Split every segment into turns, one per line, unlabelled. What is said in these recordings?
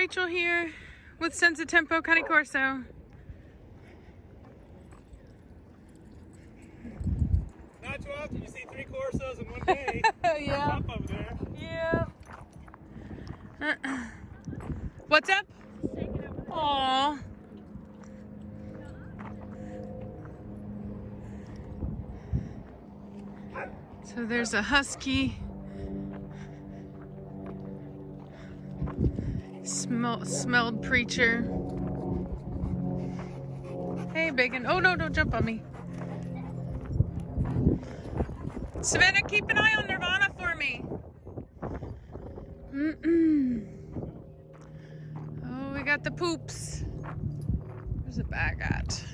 Rachel here with Senza Tempo Cane Corso.
Not too often you see 3 Corsos in one day.
Yeah.
Up over there.
Yeah. What's up? Aww. So there's a husky. Smelled preacher. Hey, Bacon. Oh no, don't jump on me. Savannah, keep an eye on Nirvana for me. Oh, we got the poops. Where's the bag at?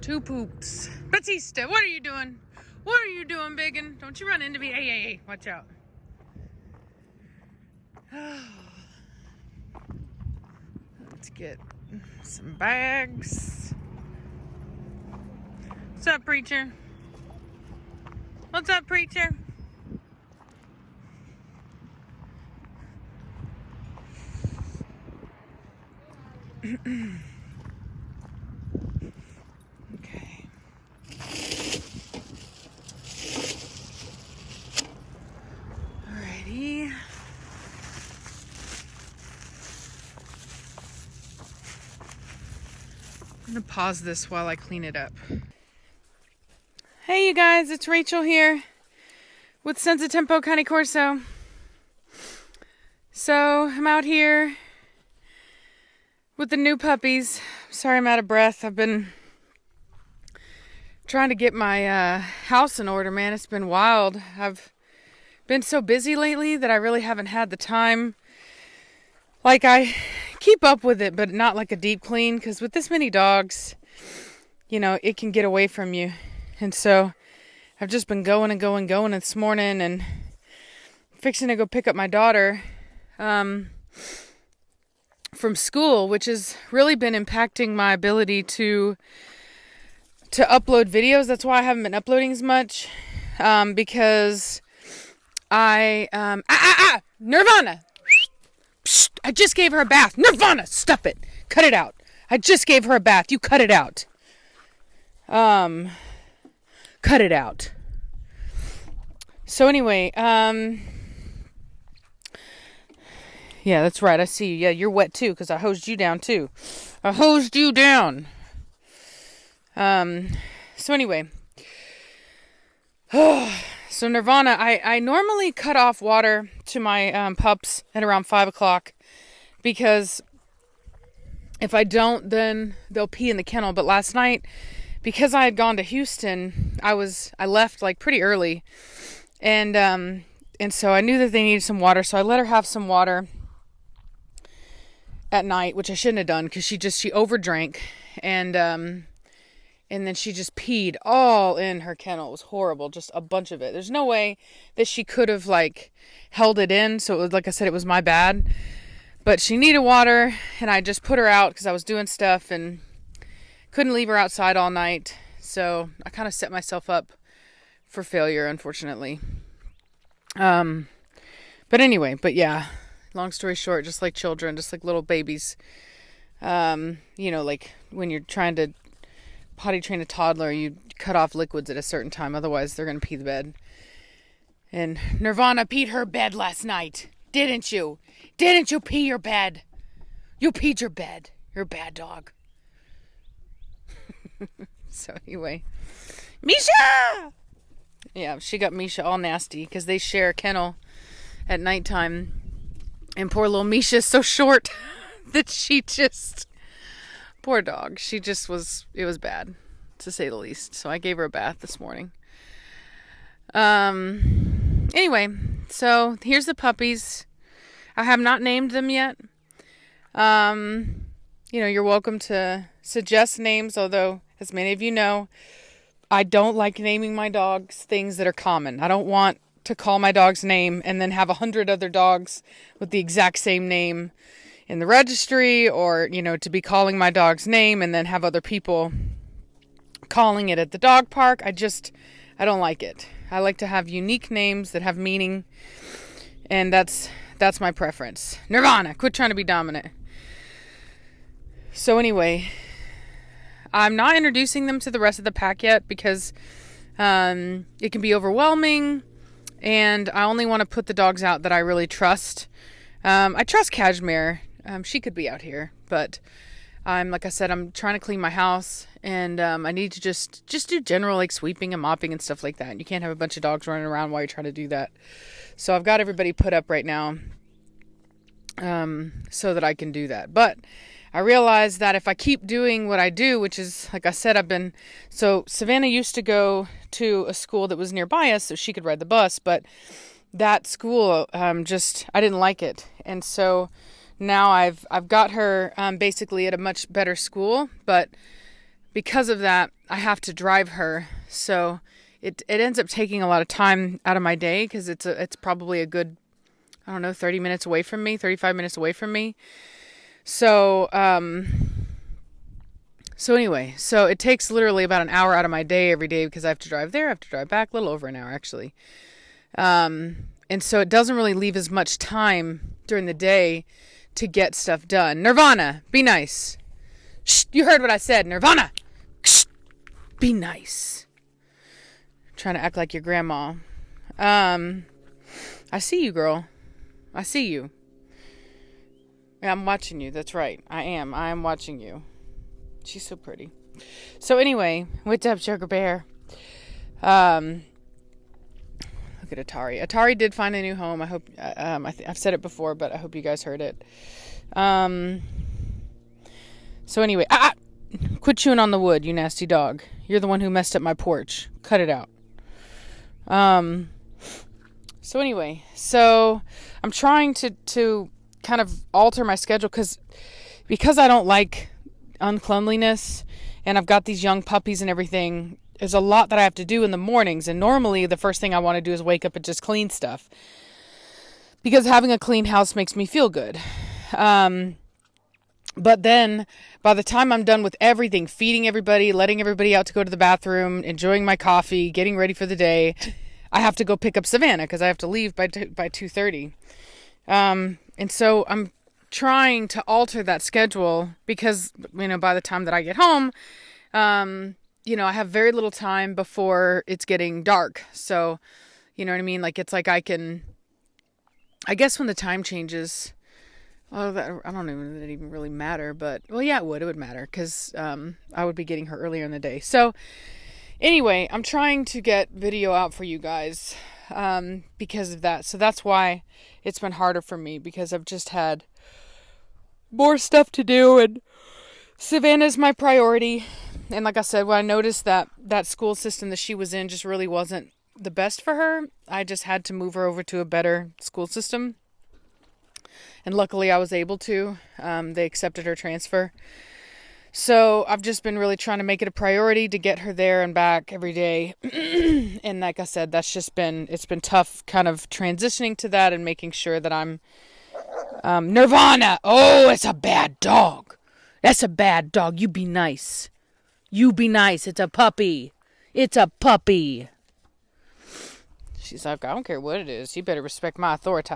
2 poops. Batista, what are you doing? What are you doing, Biggin? Don't you run into me. Hey, watch out. Let's get some bags. What's up, preacher? What's up, preacher? Okay. Alrighty. I'm gonna pause this while I clean it up. Hey you guys, it's Rachel here with Senza Tempo Cane Corso. So I'm out here with the new puppies. Sorry I'm out of breath. I've been trying to get my house in order, man. It's been wild. I've been so busy lately that I really haven't had the time. Like, I keep up with it, but not like a deep clean, because with this many dogs, you know, it can get away from you. And so I've just been going this morning and fixing to go pick up my daughter from school, which has really been impacting my ability to upload videos. That's why I haven't been uploading as much, because Nirvana! Psst, I just gave her a bath. Nirvana, stop it. Cut it out. I just gave her a bath. You cut it out. Cut it out. So anyway, yeah, that's right. I see you. Yeah, you're wet too, because I hosed you down too. I hosed you down. So anyway. So Nirvana, I normally cut off water to my pups at around 5 o'clock, because if I don't, then they'll pee in the kennel. But last night, because I had gone to Houston, I left like pretty early, and so I knew that they needed some water, so I let her have some water at night, which I shouldn't have done, because she overdrank, and then she just peed all in her kennel. It was horrible, just a bunch of it. There's no way that she could have like held it in, so it was, like I said, it was my bad. But she needed water, and I just put her out because I was doing stuff and couldn't leave her outside all night. So I kind of set myself up for failure, unfortunately. But yeah, long story short, just like children, just like little babies, you know, like when you're trying to potty train a toddler, you cut off liquids at a certain time, otherwise they're gonna pee the bed. And Nirvana peed her bed last night. Didn't you? Didn't you pee your bed? You peed your bed. You're a bad dog. So anyway, Misha! Yeah, she got Misha all nasty because they share a kennel at nighttime. And poor little Misha is so short that she just... Poor dog. It was bad, to say the least. So I gave her a bath this morning. Anyway, so here's the puppies. I have not named them yet. You know, you're welcome to suggest names, although, as many of you know, I don't like naming my dogs things that are common. I don't want to call my dog's name and then have 100 other dogs with the exact same name in the registry, or, you know, to be calling my dog's name and then have other people calling it at the dog park. I don't like it. I like to have unique names that have meaning And that's my preference. Nirvana, quit trying to be dominant. So anyway, I'm not introducing them to the rest of the pack yet because it can be overwhelming, and I only want to put the dogs out that I really trust. I trust Cashmere. She could be out here, but like I said, I'm trying to clean my house, and I need to just do general like sweeping and mopping and stuff like that. And you can't have a bunch of dogs running around while you're trying to do that. So I've got everybody put up right now so that I can do that. But I realized that if I keep doing what I do, which is, like I said, so Savannah used to go to a school that was nearby us so she could ride the bus, but that school, I didn't like it. And so now I've got her basically at a much better school, but because of that, I have to drive her. So it ends up taking a lot of time out of my day because it's probably a good, 30 minutes away from me, 35 minutes away from me. So anyway, so it takes literally about an hour out of my day every day because I have to drive there, I have to drive back, a little over an hour actually. And so it doesn't really leave as much time during the day to get stuff done. Nirvana, be nice. Shh, you heard what I said, Nirvana. Shh, be nice. Trying to act like your grandma. I see you, girl. I see you. Yeah, I'm watching you. That's right. I am watching you. She's so pretty. So anyway, what's up, Sugar Bear? Look at Atari. Atari did find a new home. I hope. I've said it before, but I hope you guys heard it. So anyway, quit chewing on the wood, you nasty dog. You're the one who messed up my porch. Cut it out. So anyway, I'm trying to kind of alter my schedule because I don't like uncleanliness, and I've got these young puppies and everything. There's a lot that I have to do in the mornings, and normally the first thing I want to do is wake up and just clean stuff because having a clean house makes me feel good. But then by the time I'm done with everything, feeding everybody, letting everybody out to go to the bathroom, enjoying my coffee, getting ready for the day, I have to go pick up Savannah because I have to leave by 2:30. And so I'm trying to alter that schedule because, by the time that I get home, I have very little time before it's getting dark. So, you know what I mean? Like, it's like I guess when the time changes, I don't know if it even really matter, but, well, yeah, it would matter because, I would be getting her earlier in the day. So anyway, I'm trying to get video out for you guys, because of that. So that's why it's been harder for me because I've just had more stuff to do, and Savannah's my priority. And like I said, when I noticed that school system that she was in just really wasn't the best for her, I just had to move her over to a better school system. And luckily I was able to. They accepted her transfer. So I've just been really trying to make it a priority to get her there and back every day. And like I said, it's been tough kind of transitioning to that and making sure that I'm, Nirvana. Oh, it's a bad dog. That's a bad dog. You be nice. You be nice. It's a puppy. It's a puppy. She's like, I don't care what it is. You better respect my authority.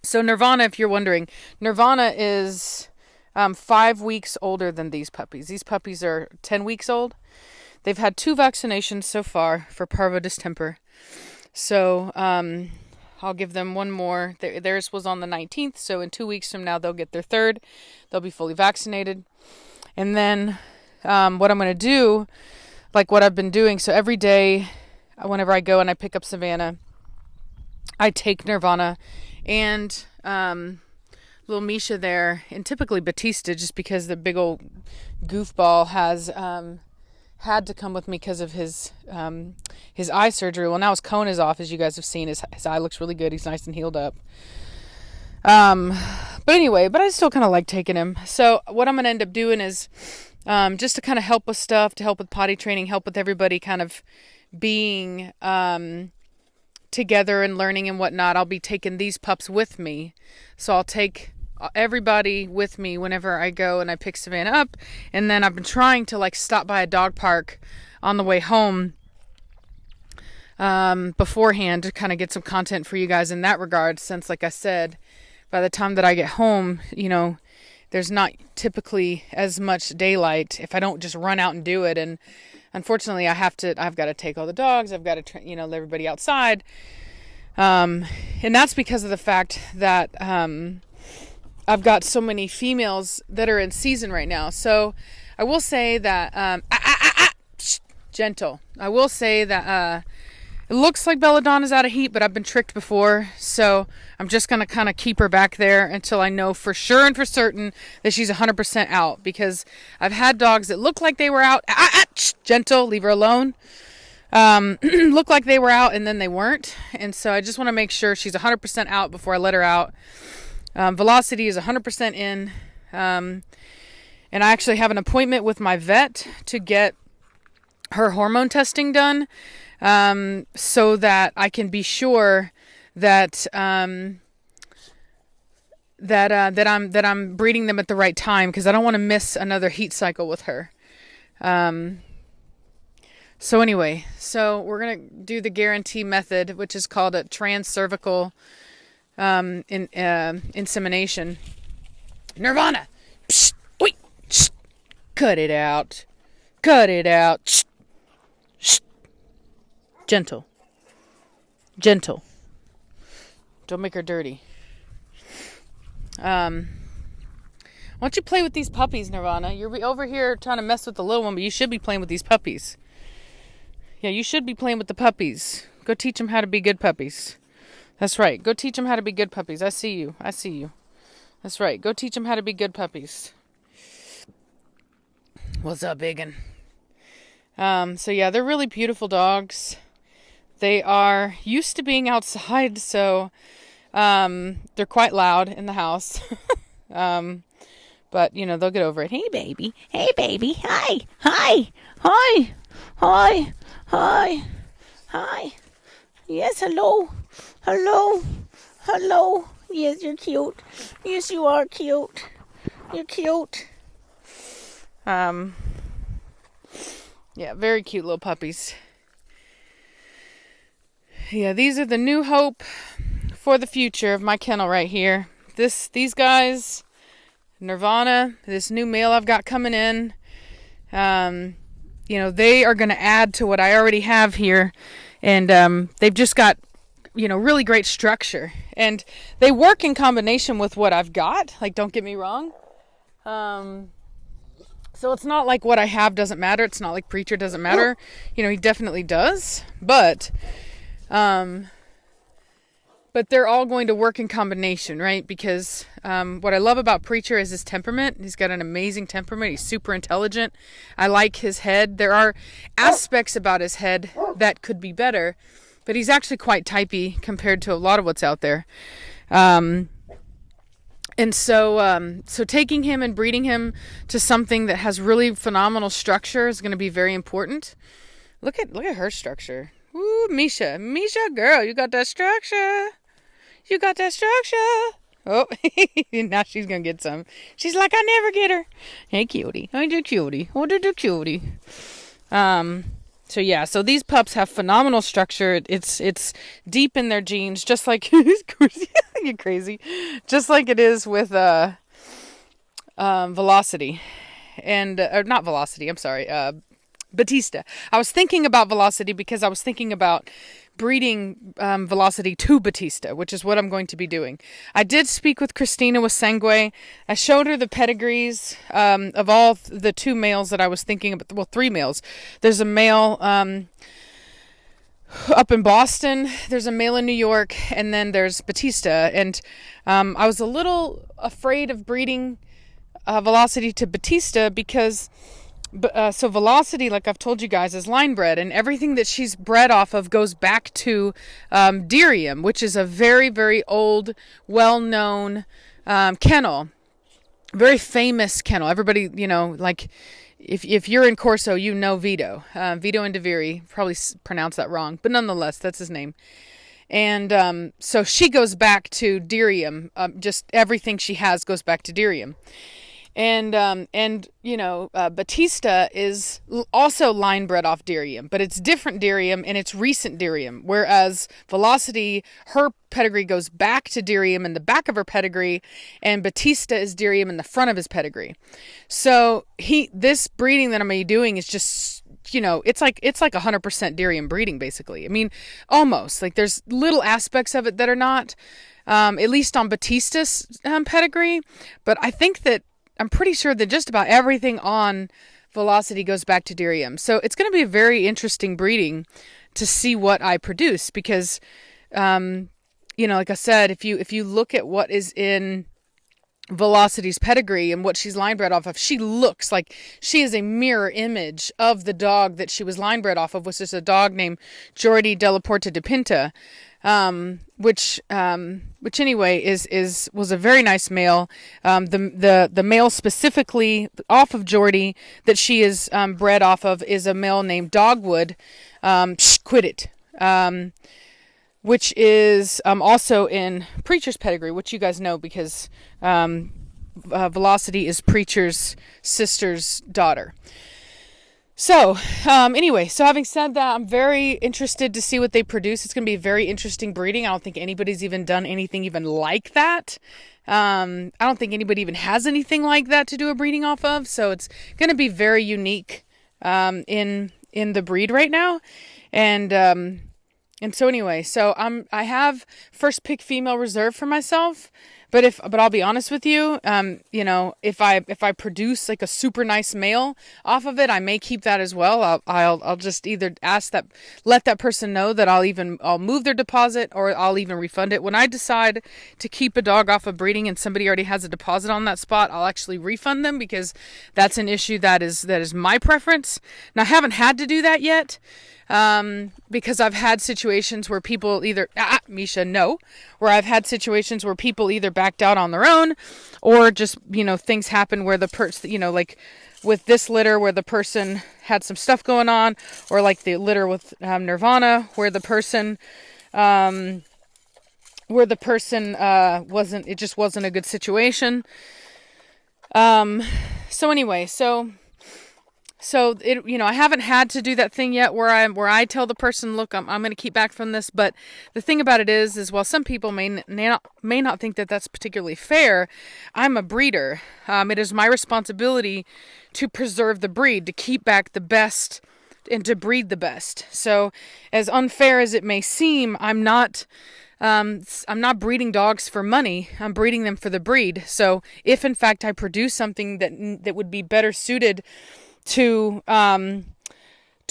So Nirvana, if you're wondering, Nirvana is 5 weeks older than these puppies. These puppies are 10 weeks old. They've had 2 vaccinations so far for parvo distemper. So I'll give them one more. Theirs was on the 19th, so in 2 weeks from now they'll get their 3rd. They'll be fully vaccinated. And then what I'm going to do, like what I've been doing, so every day whenever I go and I pick up Savannah, I take Nirvana and little Misha there, and typically Batista, just because the big old goofball has had to come with me because of his eye surgery. Well, now his cone is off, as you guys have seen. His eye looks really good. He's nice and healed up. But anyway, I still kind of like taking him. So what I'm going to end up doing is just to kind of help with stuff, to help with potty training, help with everybody kind of being together and learning and whatnot. I'll be taking these pups with me. So I'll take everybody with me whenever I go and I pick Savannah up. And then I've been trying to like stop by a dog park on the way home beforehand to kind of get some content for you guys in that regard, since, like I said, by the time that I get home, there's not typically as much daylight if I don't just run out and do it. And unfortunately, I've got to take all the dogs. I've got to, let everybody outside. And that's because of the fact that I've got so many females that are in season right now. So I will say that, gentle. I will say that it looks like Belladonna's out of heat, but I've been tricked before. So I'm just going to kind of keep her back there until I know for sure and for certain that she's 100% out. Because I've had dogs that look like they were out. Gentle, leave her alone. Look like they were out and then they weren't. And so I just want to make sure she's 100% out before I let her out. Velocity is 100% in. And I actually have an appointment with my vet to get her hormone testing done, so that I can be sure that that I'm breeding them at the right time, because I don't want to miss another heat cycle with her. So anyway, we're gonna do the guarantee method, which is called a transcervical insemination. Nirvana, psst, wait, psst, cut it out, psst. Gentle. Don't make her dirty. Why don't you play with these puppies, Nirvana? You're over here trying to mess with the little one, but you should be playing with these puppies. Yeah, you should be playing with the puppies. Go teach them how to be good puppies. That's right. Go teach them how to be good puppies. I see you. That's right. Go teach them how to be good puppies. What's up, Biggin? So yeah, they're really beautiful dogs. They are used to being outside, so they're quite loud in the house. But, they'll get over it. Hey, baby. Hi. Yes, hello. Yes, you're cute. Yes, you are cute. You're cute. Yeah, very cute little puppies. Yeah, these are the new hope for the future of my kennel right here. These guys, Nirvana, this new male I've got coming in, they are going to add to what I already have here. And they've just got, really great structure. And they work in combination with what I've got. Like, don't get me wrong. So it's not like what I have doesn't matter. It's not like Preacher doesn't matter. He definitely does. But they're all going to work in combination, right? Because what I love about Preacher is his temperament. He's got an amazing temperament. He's super intelligent. I like his head. There are aspects about his head that could be better, but he's actually quite typey compared to a lot of what's out there. And so taking him and breeding him to something that has really phenomenal structure is going to be very important. Look at her structure. Woo, Misha, girl, you got that structure. Oh, now she's going to get some. She's like, I never get her. Hey, cutie. I do cutie. So these pups have phenomenal structure. It's deep in their genes, just like you're crazy. Just like it is with Velocity. And or not Velocity, I'm sorry. Batista. I was thinking about Velocity because I was thinking about breeding Velocity to Batista, which is what I'm going to be doing. I did speak with Christina with Sangue. I showed her the pedigrees of all the two males that I was thinking about. Well, three males. There's a male up in Boston. There's a male in New York. And then there's Batista. And I was a little afraid of breeding Velocity to Batista because... so Velocity, like I've told you guys, is line bred, and everything that she's bred off of goes back to Dirium, which is a very, very old, well-known kennel. Very famous kennel. Everybody, like if you're in Corso, you know Vito. Vito Indiviri. Probably pronounced that wrong, but nonetheless, that's his name. And so she goes back to Dirium. Just everything she has goes back to Dirium. And Batista is also line bred off Dirium, but it's different Dirium and it's recent Dirium. Whereas Velocity, her pedigree goes back to Dirium in the back of her pedigree, and Batista is Dirium in the front of his pedigree. So this breeding that I'm gonna be doing is just, it's like 100% Dirium breeding, basically. I mean, almost. Like, there's little aspects of it that are not, at least on Batista's pedigree, but I'm pretty sure that just about everything on Velocity goes back to Dirium. So it's going to be a very interesting breeding to see what I produce, because, like I said, if you look at what is in Velocity's pedigree and what she's line bred off of, she looks like she is a mirror image of the dog that she was line bred off of, which is a dog named Jordi Della Porta di Pinta, which anyway was a very nice male. The male specifically off of Jordi that she is bred off of is a male named Dogwood. Quit it. Which is also in Preacher's pedigree, which you guys know because Velocity is Preacher's sister's daughter. So, anyway, so having said that, I'm very interested to see what they produce. It's going to be a very interesting breeding. I don't think anybody's even done anything even like that. I don't think anybody even has anything like that to do a breeding off of. So it's going to be very unique in the breed right now. And so anyway, so I have first pick female reserved for myself, but I'll be honest with you, if I produce like a super nice male off of it, I may keep that as well. I'll just either let that person know that I'll move their deposit, or I'll even refund it. When I decide to keep a dog off of breeding and somebody already has a deposit on that spot, I'll actually refund them, because that's an issue that is my preference. Now, I haven't had to do that yet. Because I've had situations where people either, where I've had situations where people either backed out on their own, or just, things happen where the person, like with this litter where the person had some stuff going on, or like the litter with Nirvana where the person it just wasn't a good situation. So anyway, So I haven't had to do that thing yet where I tell the person, look, I'm going to keep back from this. But the thing about it is while some people may not think that that's particularly fair, I'm a breeder. It is my responsibility to preserve the breed, to keep back the best, and to breed the best. So as unfair as it may seem, I'm not breeding dogs for money. I'm breeding them for the breed. So if in fact I produce something that would be better suited to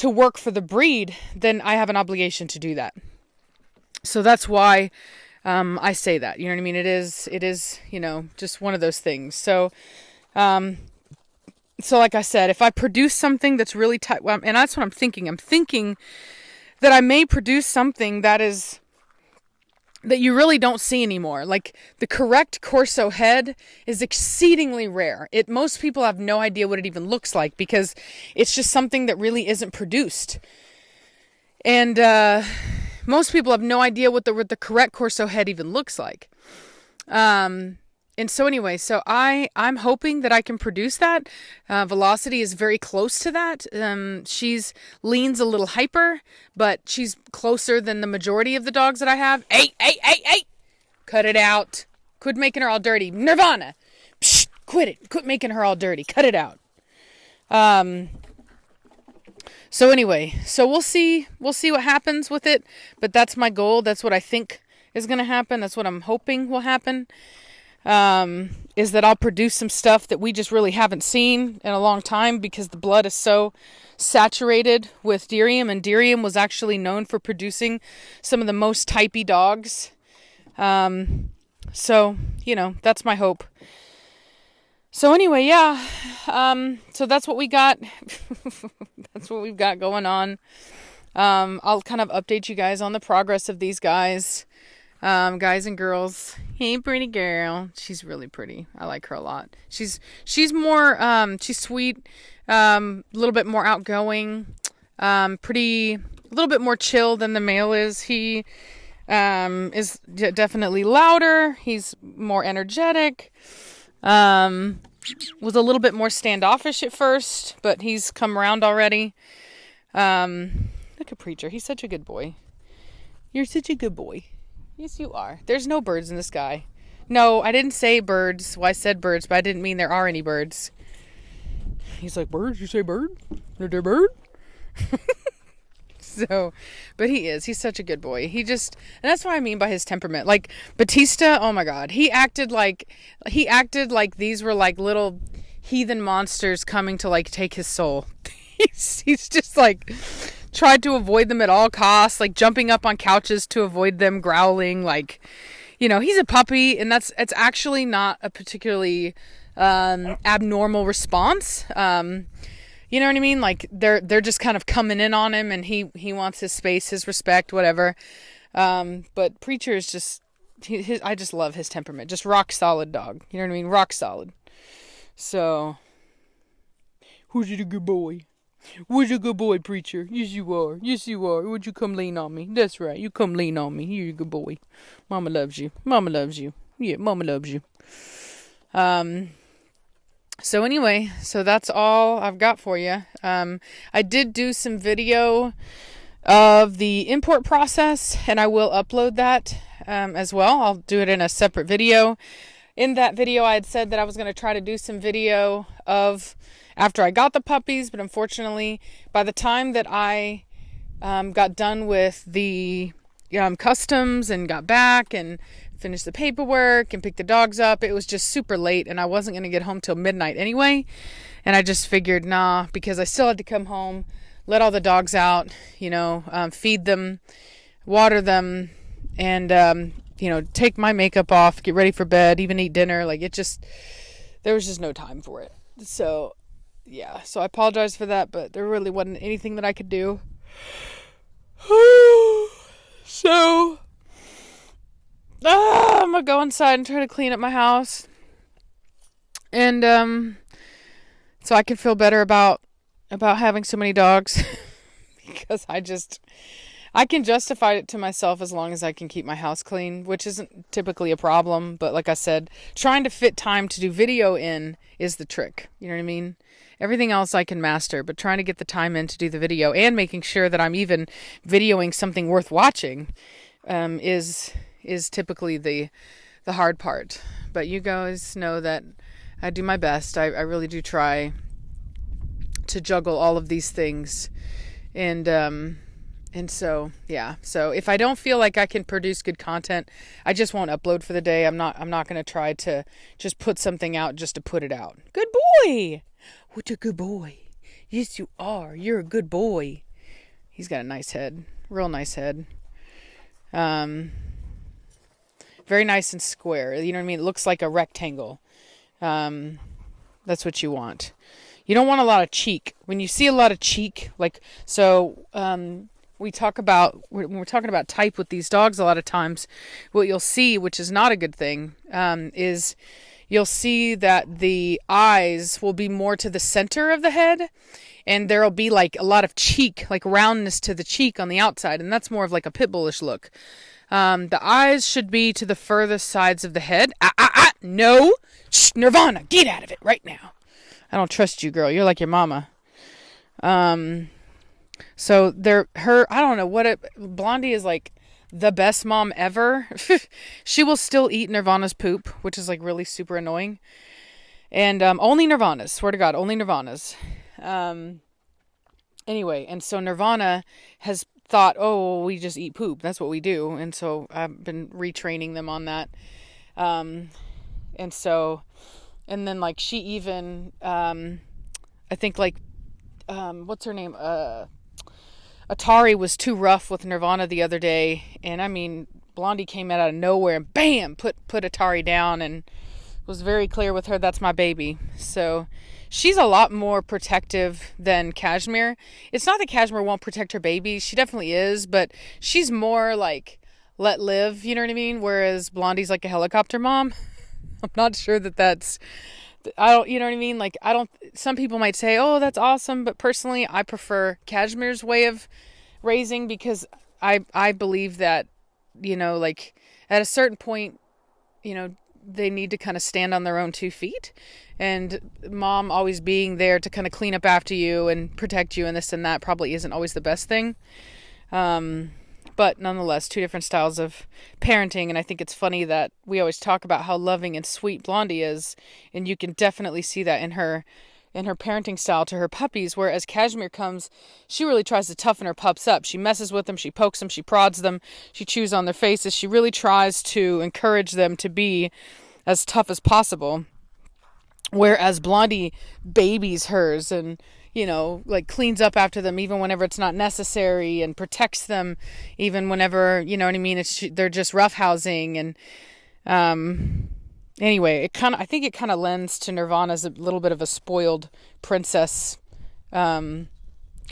work for the breed, then I have an obligation to do that. So that's why I say that. You know what I mean? It is just one of those things. So like I said, if I produce something that's really tight, and that's what I'm thinking. I'm thinking that I may produce something that you really don't see anymore. Like, the correct Corso head is exceedingly rare. Most people have no idea what it even looks like, because it's just something that really isn't produced. And most people have no idea what the correct Corso head even looks like. And so anyway, so I'm hoping that I can produce that. Velocity is very close to that. She's leans a little hyper, but she's closer than the majority of the dogs that I have. Hey! Cut it out. Quit making her all dirty. Nirvana! Psh, quit it. Quit making her all dirty. Cut it out. So anyway, so we'll see what happens with it, but that's my goal. That's what I think is going to happen. That's what I'm hoping will happen. Is that I'll produce some stuff that we just really haven't seen in a long time, because the blood is so saturated with Dirium, and Dirium was actually known for producing some of the most typey dogs. So, that's my hope. So anyway, yeah, so that's what we got. That's what we've got going on. I'll kind of update you guys on the progress of these guys. Guys and girls. Hey, pretty girl. She's really pretty. I like her a lot. She's more, she's sweet, a little bit more outgoing, a little bit more chill than the male is. He, is definitely louder. He's more energetic. was a little bit more standoffish at first, but he's come around already. Look at Preacher. He's such a good boy. You're such a good boy. Yes, you are. There's no birds in the sky. No, I didn't say birds. Well, I said birds, but I didn't mean there are any birds. He's like, birds? You say bird? Is there a bird? So, but he is. He's such a good boy. And that's what I mean by his temperament. Like Batista, oh my God, he acted like these were like little heathen monsters coming to like take his soul. He's just like tried to avoid them at all costs, like jumping up on couches to avoid them, growling. Like, he's a puppy, and it's actually not a particularly abnormal response. You know what I mean? Like they're just kind of coming in on him, and he wants his space, his respect, whatever. But Preacher is just I just love his temperament. Just rock solid dog. You know what I mean? Rock solid. So, who's a good boy? Who's a good boy, Preacher? Yes, you are. Yes, you are. Would you come lean on me? That's right. You come lean on me. You're a good boy. Mama loves you. Mama loves you. Yeah, Mama loves you. So anyway, so that's all I've got for you. I did do some video of the import process, and I will upload that as well. I'll do it in a separate video. In that video, I had said that I was going to try to do some video of after I got the puppies, but unfortunately, by the time that I got done with the customs and got back and finished the paperwork and picked the dogs up, it was just super late, and I wasn't going to get home till midnight anyway. And I just figured, nah, because I still had to come home, let all the dogs out, feed them, water them, and take my makeup off, get ready for bed, even eat dinner. Like there was just no time for it. So yeah, so I apologize for that, but there really wasn't anything that I could do. So I'm gonna go inside and try to clean up my house, and so I can feel better about having so many dogs because I can justify it to myself as long as I can keep my house clean, which isn't typically a problem. But like I said, trying to fit time to do video in is the trick. You know what I mean? Everything else I can master, but trying to get the time in to do the video and making sure that I'm even videoing something worth watching is typically the hard part. But you guys know that I do my best. I really do try to juggle all of these things. And so, yeah. So if I don't feel like I can produce good content, I just won't upload for the day. I'm not going to try to just put something out just to put it out. Good boy. What a good boy. Yes, you are. You're a good boy. He's got a nice head. Real nice head. Very nice and square. You know what I mean? It looks like a rectangle. That's what you want. You don't want a lot of cheek. When you see a lot of cheek, when we're talking about type with these dogs a lot of times, what you'll see, which is not a good thing, is you'll see that the eyes will be more to the center of the head, and there'll be like a lot of cheek, like roundness to the cheek on the outside, and that's more of like a pit bullish look. The eyes should be to the furthest sides of the head. No! Shh, Nirvana, get out of it right now. I don't trust you, girl. You're like your mama. So I don't know Blondie is like the best mom ever. She will still eat Nirvana's poop, which is like really super annoying. And only Nirvana's, swear to God, only Nirvana's. Anyway, and so Nirvana has thought, oh, we just eat poop. That's what we do. And so I've been retraining them on that. And then like she even, I think like, what's her name? Atari was too rough with Nirvana the other day. And I mean, Blondie came out of nowhere and bam, put Atari down and was very clear with her, that's my baby. So she's a lot more protective than Cashmere. It's not that Cashmere won't protect her baby. She definitely is, but she's more like let live, you know what I mean? Whereas Blondie's like a helicopter mom. I'm not sure that's, you know what I mean? Like, some people might say, oh, that's awesome. But personally, I prefer Cashmere's way of raising because I believe that, like at a certain point, they need to kind of stand on their own 2 feet, and mom always being there to kind of clean up after you and protect you and this and that probably isn't always the best thing. But nonetheless, 2 different styles of parenting. And I think it's funny that we always talk about how loving and sweet Blondie is. And you can definitely see that in her parenting style to her puppies. Whereas Cashmere comes, she really tries to toughen her pups up. She messes with them. She pokes them. She prods them. She chews on their faces. She really tries to encourage them to be as tough as possible. Whereas Blondie babies hers and, like cleans up after them even whenever it's not necessary and protects them even whenever, you know what I mean? They're just roughhousing. And anyway, I think it kind of lends to Nirvana's a little bit of a spoiled princess kind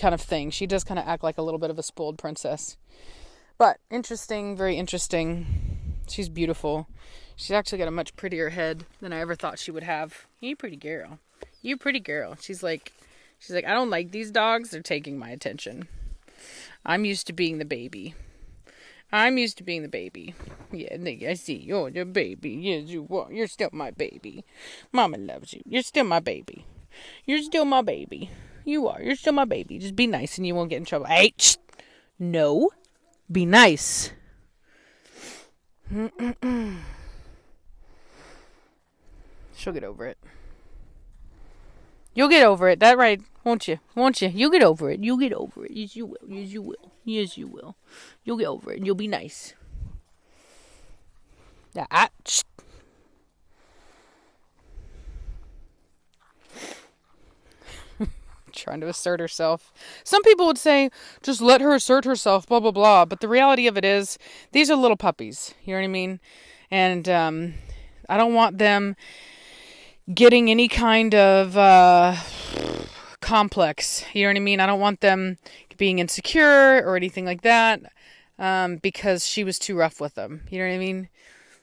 of thing. She does kind of act like a little bit of a spoiled princess. But interesting, very interesting. She's beautiful. She's actually got a much prettier head than I ever thought she would have. You pretty girl. You pretty girl. She's like, I don't like these dogs. They're taking my attention. I'm used to being the baby. Yeah, I see. You're the baby. Yes, you are. You're still my baby. Mama loves you. You're still my baby. You're still my baby. You are. You're still my baby. Just be nice and you won't get in trouble. Hey, shh. No. Be nice. She'll get over it. You'll get over it. That right, won't you? You'll get over it. You'll get over it. Yes, you will. Yes, you will. Yes, you will. You'll get over it and you'll be nice. Shh. Trying to assert herself. Some people would say, just let her assert herself, blah, blah, blah. But the reality of it is, these are little puppies. You know what I mean? And I don't want them getting any kind of complex. You know what I mean? I don't want them being insecure or anything like that because she was too rough with them. You know what I mean?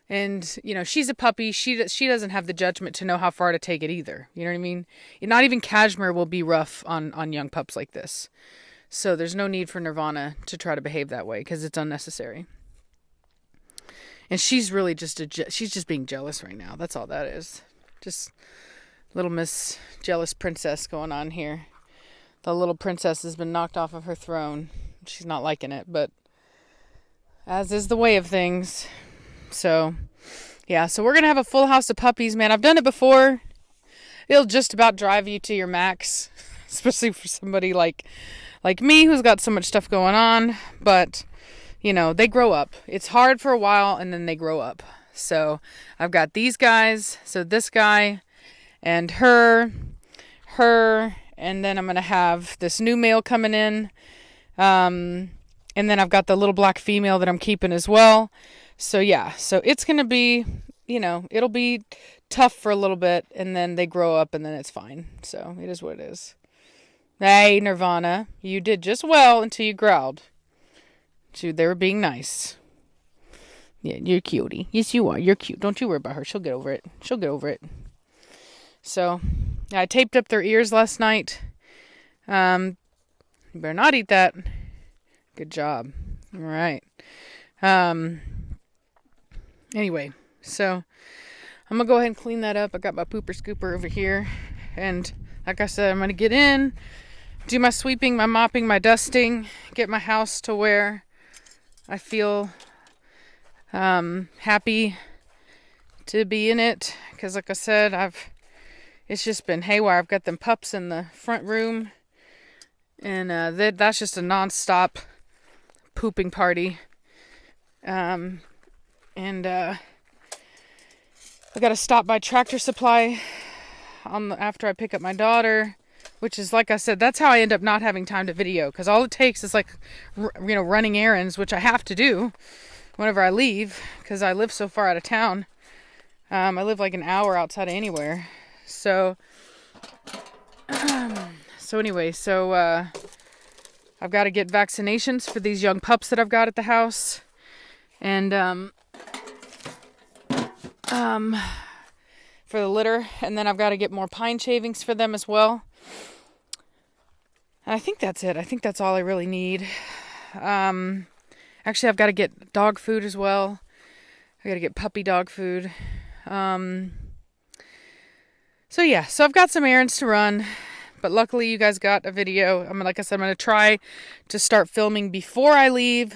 And, she's a puppy. She doesn't have the judgment to know how far to take it either. You know what I mean? Not even Cashmere will be rough on young pups like this. So there's no need for Nirvana to try to behave that way because it's unnecessary. And she's really she's just being jealous right now. That's all that is. Just little Miss Jealous Princess going on here. The little princess has been knocked off of her throne. She's not liking it, but as is the way of things. So, yeah, so we're going to have a full house of puppies, man. I've done it before. It'll just about drive you to your max, especially for somebody like me who's got so much stuff going on. But, they grow up. It's hard for a while, and then they grow up. So I've got these guys, so this guy, and her, and then I'm going to have this new male coming in. And then I've got the little black female that I'm keeping as well. So yeah, so it's going to be, it'll be tough for a little bit and then they grow up and then it's fine. So it is what it is. Hey, Nirvana, you did just well until you growled. They were being nice. Yeah, you're cutie. Yes, you are. You're cute. Don't you worry about her. She'll get over it. So I taped up their ears last night. You better not eat that. Good job. All right. Anyway, so I'm going to go ahead and clean that up. I got my pooper scooper over here. And like I said, I'm going to get in, do my sweeping, my mopping, my dusting, get my house to where I feel happy to be in it. Because like I said, it's just been haywire. I've got them pups in the front room. And that's just a nonstop pooping party. I got to stop by Tractor Supply after I pick up my daughter, which is, like I said, that's how I end up not having time to video, because all it takes is running errands, which I have to do whenever I leave, because I live so far out of town. I live like an hour outside of anywhere. So anyway, I've got to get vaccinations for these young pups that I've got at the house. And for the litter, and then I've got to get more pine shavings for them as well. And I think that's it. I think that's all I really need. Actually, I've got to get dog food as well. I got to get puppy dog food. So yeah, so I've got some errands to run, but luckily you guys got a video. Like I said, I'm going to try to start filming before I leave.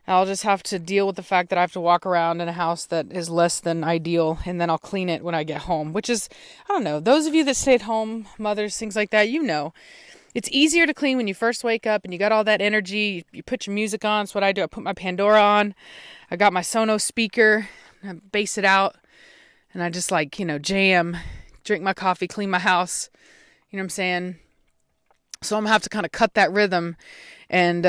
I'll just have to deal with the fact that I have to walk around in a house that is less than ideal, and then I'll clean it when I get home, which is, I don't know, those of you that stay at home, mothers, things like that, you know, it's easier to clean when you first wake up and you got all that energy. You put your music on. That's what I do. I put my Pandora on. I got my Sonos speaker. I bass it out, and I just like, jam, drink my coffee, clean my house. You know what I'm saying? So I'm going to have to kind of cut that rhythm and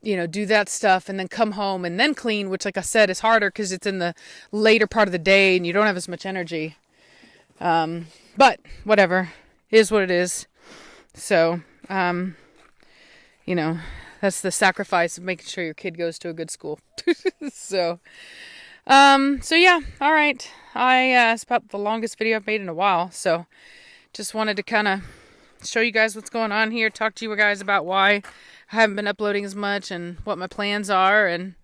do that stuff and then come home and then clean, which, like I said, is harder because it's in the later part of the day and you don't have as much energy. But whatever, it is what it is. So, that's the sacrifice of making sure your kid goes to a good school. So yeah, all right. It's about the longest video I've made in a while. So just wanted to kind of show you guys what's going on here, talk to you guys about why I haven't been uploading as much and what my plans are. And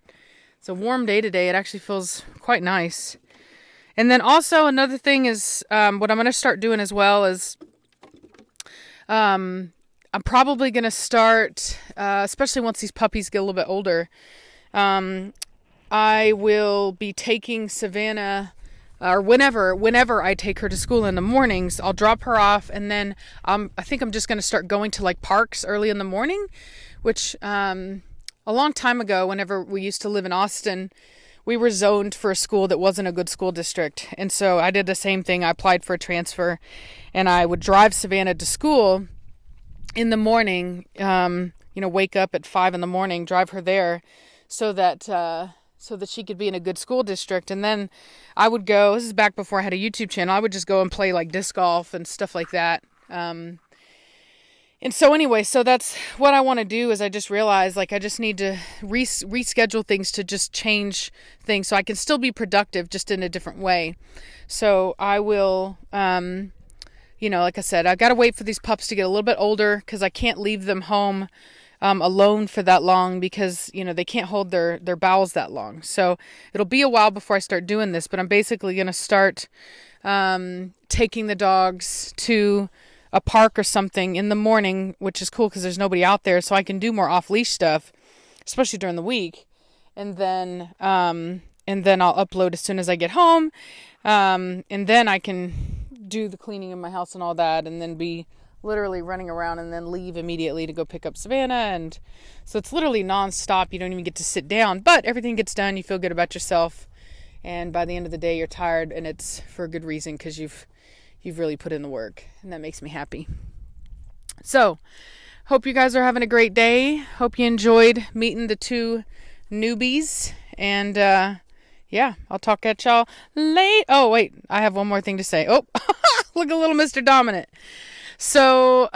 it's a warm day today. It actually feels quite nice. And then also another thing is, what I'm going to start doing as well is, I'm probably going to start, especially once these puppies get a little bit older, I will be taking Savannah, or whenever I take her to school in the mornings, I'll drop her off, and then I think I'm just going to start going to like parks early in the morning, which a long time ago, whenever we used to live in Austin, we were zoned for a school that wasn't a good school district. And so I did the same thing. I applied for a transfer, and I would drive Savannah to school in the morning, wake up at 5 a.m, drive her there so that she could be in a good school district. And then I would go, this is back before I had a YouTube channel, I would just go and play like disc golf and stuff like that. And so anyway, so that's what I want to do. Is I just realized like I just need to reschedule things to just change things so I can still be productive, just in a different way. So I will, like I said, I got to wait for these pups to get a little bit older because I can't leave them home alone for that long because, they can't hold their bowels that long. So it'll be a while before I start doing this, but I'm basically going to start taking the dogs to a park or something in the morning, which is cool because there's nobody out there, so I can do more off-leash stuff, especially during the week. And then I'll upload as soon as I get home, and then I can do the cleaning of my house and all that, and then be literally running around and then leave immediately to go pick up Savannah. And so it's literally nonstop. You don't even get to sit down, but everything gets done. You feel good about yourself, and by the end of the day, you're tired, and it's for a good reason because you've really put in the work, and that makes me happy. So, hope you guys are having a great day. Hope you enjoyed meeting the two newbies, and I'll talk at y'all late. Oh, wait, I have one more thing to say. Oh, look at little Mr. Dominant. So,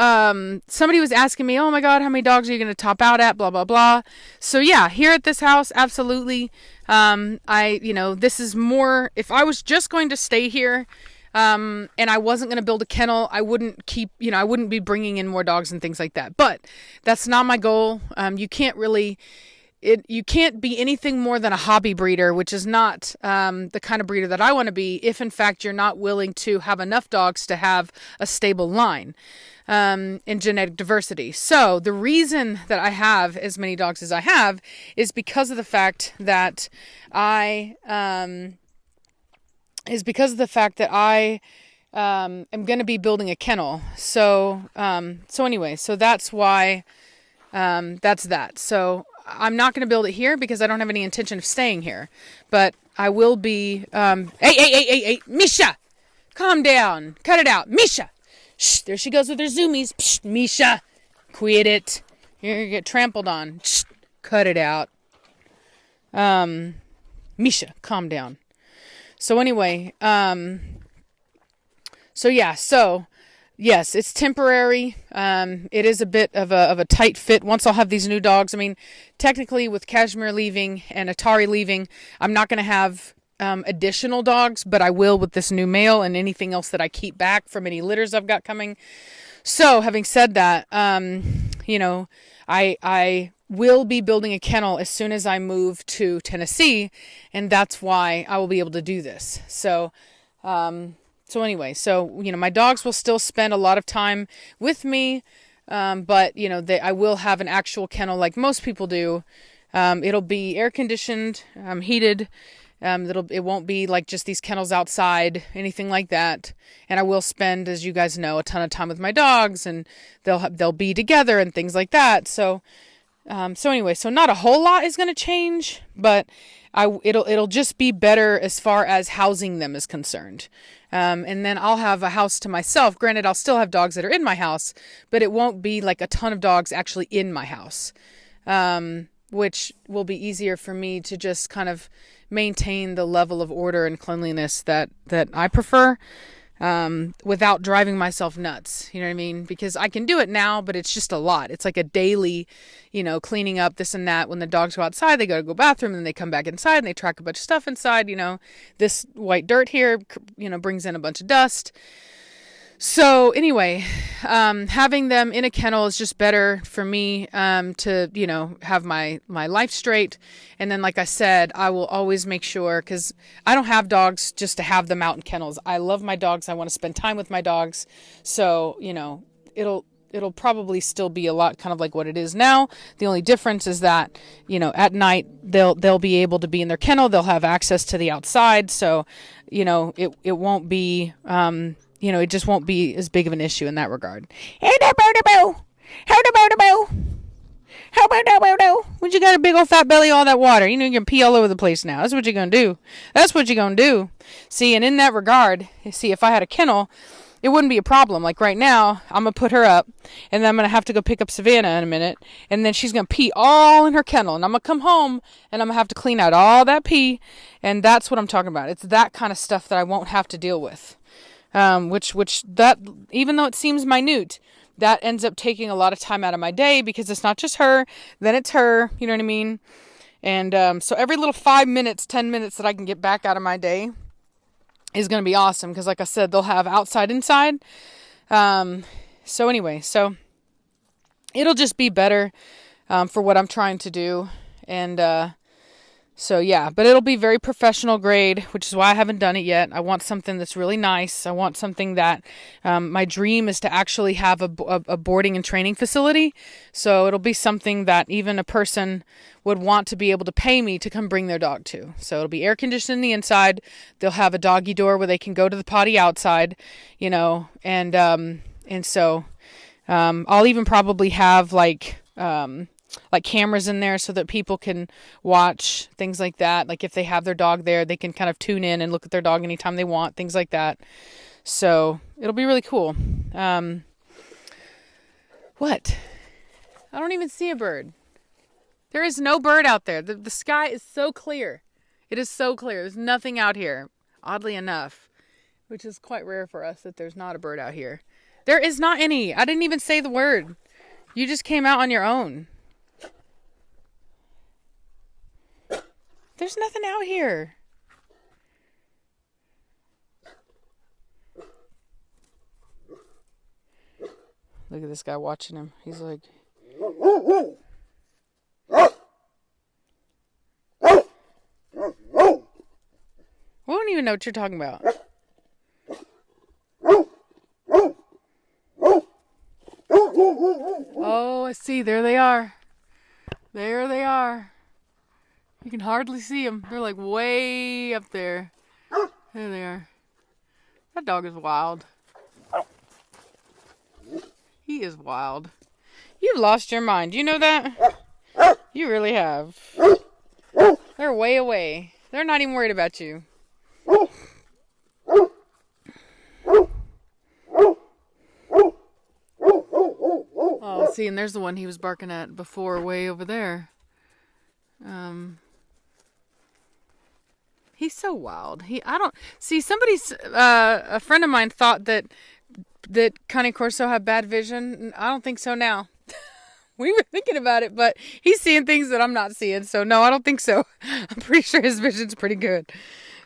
somebody was asking me, oh my God, how many dogs are you going to top out at? Blah, blah, blah. So yeah, here at this house, absolutely. This is more, if I was just going to stay here, and I wasn't going to build a kennel, I wouldn't be bringing in more dogs and things like that. But that's not my goal. You can't be anything more than a hobby breeder, which is not the kind of breeder that I want to be, if in fact you're not willing to have enough dogs to have a stable line in genetic diversity. So the reason that I have as many dogs as I have is because of the fact that I am going to be building a kennel. So anyway, so that's why, that's that. So I'm not going to build it here because I don't have any intention of staying here, but I will be, hey, Misha, calm down, cut it out. Misha, shh, there she goes with her zoomies. Psh, Misha, quit it. You're going to get trampled on. Shh, cut it out. Misha, calm down. So anyway, yes, it's temporary. It is a bit of a tight fit once I'll have these new dogs. I mean, technically with Kashmir leaving and Atari leaving, I'm not going to have additional dogs, but I will with this new male and anything else that I keep back from any litters I've got coming. So having said that, I will be building a kennel as soon as I move to Tennessee, and that's why I will be able to do this. So anyway, my dogs will still spend a lot of time with me, but I will have an actual kennel like most people do. It'll be air conditioned, heated. It won't be like just these kennels outside, anything like that. And I will spend, as you guys know, a ton of time with my dogs, and they'll be together and things like that. So anyway, not a whole lot is going to change, but it'll just be better as far as housing them is concerned. And then I'll have a house to myself. Granted, I'll still have dogs that are in my house, but it won't be like a ton of dogs actually in my house. Which will be easier for me to just kind of maintain the level of order and cleanliness that I prefer, without driving myself nuts. You know what I mean? Because I can do it now, but it's just a lot. It's like a daily, cleaning up this and that. When the dogs go outside, they go to the bathroom, and then they come back inside and they track a bunch of stuff inside. This white dirt here, brings in a bunch of dust. So anyway, having them in a kennel is just better for me, to, have my life straight. And then, like I said, I will always make sure, because I don't have dogs just to have them out in kennels. I love my dogs. I want to spend time with my dogs. So, it'll probably still be a lot kind of like what it is now. The only difference is that, at night they'll be able to be in their kennel. They'll have access to the outside. So, it won't be, it just won't be as big of an issue in that regard. When you got a big old fat belly, all that water, you can pee all over the place now. That's what you're going to do. See, and in that regard, if I had a kennel, it wouldn't be a problem. Like right now, I'm going to put her up, and then I'm going to have to go pick up Savannah in a minute, and then she's going to pee all in her kennel, and I'm going to come home, and I'm going to have to clean out all that pee, and that's what I'm talking about. It's that kind of stuff that I won't have to deal with. Which that, even though it seems minute, that ends up taking a lot of time out of my day, because it's not just her, then it's her, you know what I mean? And, so every little 5 minutes, 10 minutes that I can get back out of my day is going to be awesome. Cause like I said, they'll have outside, inside. So anyway, it'll just be better, for what I'm trying to do. And, so yeah, but it'll be very professional grade, which is why I haven't done it yet. I want something that's really nice. I want something that, my dream is to actually have a boarding and training facility. So it'll be something that even a person would want to be able to pay me to come bring their dog to. So it'll be air conditioned in the inside. They'll have a doggy door where they can go to the potty outside, and so, I'll even probably have like cameras in there so that people can watch things like that. Like if they have their dog there, they can kind of tune in and look at their dog anytime they want, things like that. So it'll be really cool. What? I don't even see a bird. There is no bird out there. The sky is so clear. It is so clear. There's nothing out here, oddly enough, which is quite rare for us that there's not a bird out here. There is not any. I didn't even say the word. You just came out on your own. There's nothing out here. Look at this guy watching him. He's like... We don't even know what you're talking about. Oh, I see. There they are. There they are. You can hardly see them. They're like way up there. There they are. That dog is wild. He is wild. You've lost your mind. You know that? You really have. They're way away. They're not even worried about you. Oh, see, and there's the one he was barking at before, way over there. He's so wild. A friend of mine thought that Cane Corso had bad vision. I don't think so now. We were thinking about it, but he's seeing things that I'm not seeing. So no, I don't think so. I'm pretty sure his vision's pretty good.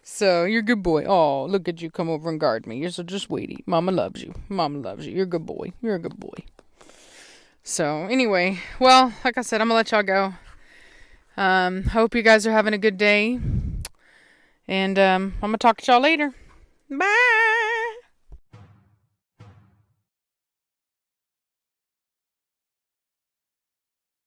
So you're a good boy. Oh, look at you come over and guard me. You're so just waiting. Mama loves you. Mama loves you. You're a good boy. You're a good boy. So anyway, well, like I said, I'm gonna let y'all go. Hope you guys are having a good day. And I'm gonna talk to y'all later. Bye.